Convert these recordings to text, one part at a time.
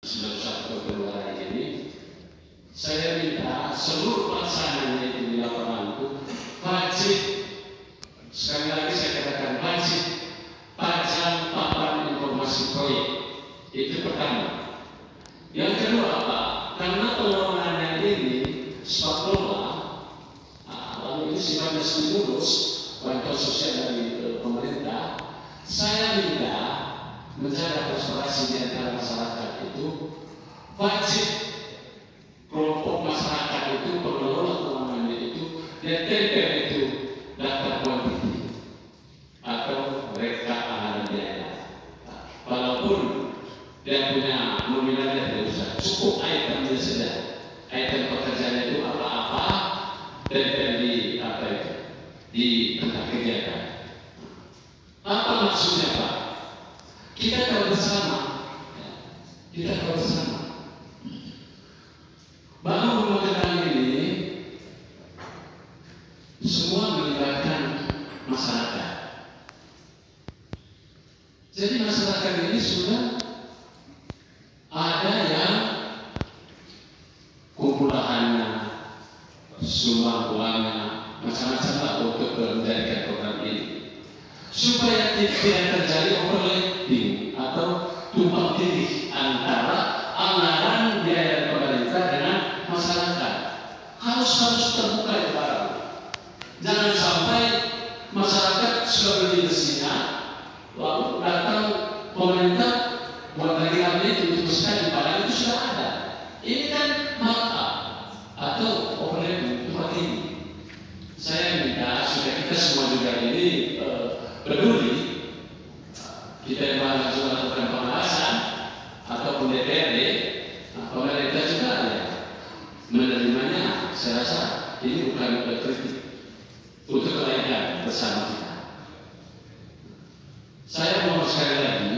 satu kedua hari ini, saya minta seluruh pelaksananya itu di lapangan itu wajib, sekali lagi saya katakan wajib, pajang papan informasi proyek. Itu pertama. Yang kedua apa? Karena pengelolaannya ini swasta, lalu ini sifatnya stimulus bantuan sosial dari pemerintah, saya minta menjaga kolaborasi di antara masyarakat itu wajib kelompok masyarakat itu pengelola keuangannya itu dia tempel itu daftar kuantiti atau reka anggaran biaya. Walaupun dia punya nominalnya tidak usah, cukup itemnya saja, item pekerjaan itu apa-apa tempel di apa itu di tempat kegiatan. Apa maksudnya Pak? Kita tahu bersama, bahwa rumah gedang ini semua melibatkan masyarakat. Jadi masyarakat ini sudah ada yang kumpulahannya, sumbang uangnya, macam-macam lah untuk menjadikan program ini. Supaya tidak terjadi overlapping atau tumpang tindih antara anggaran biaya pemerintah dengan masyarakat. Harus terbuka ya Pak. Jangan sampai masyarakat sudah beli mesinnya, lalu datang pemerintah buat lagi itu untuk sekali, padahal itu sudah ada. Ini kan markup atau overlapping tumpang tindih. Saya minta supaya kita semua juga ini peduli, kita yang melakukan pengawasan ataupun DPRD, pemerintah juga ya menerimanya. Saya rasa ini bukan kritik, untuk kebaikan bersama kita. Saya mau sekali lagi,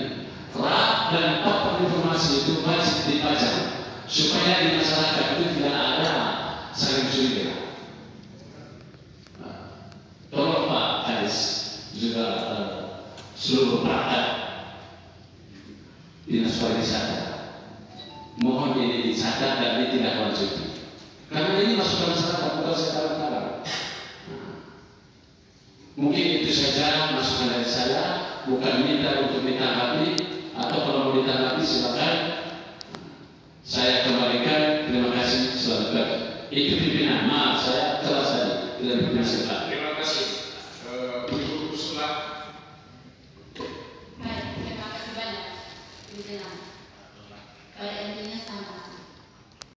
rak dan papan informasi itu wajib dipajang supaya di masyarakat itu tidak ada saling curiga. Tolong Pak Kadis juga seluruh perangkat dinas pariwisata, mohon ini dicatat dan ditindaklanjuti, karena ini masukan masyarakat, bukan sekarang. Mungkin itu saja masukan dari saya, bukan minta untuk ditanggapi, atau kalau mau ditanggapi silakan saya kembalikan. Terima kasih, selamat pagi. Itu pimpinan, maaf saya kelas tadi, tidak pimpinan sekarang.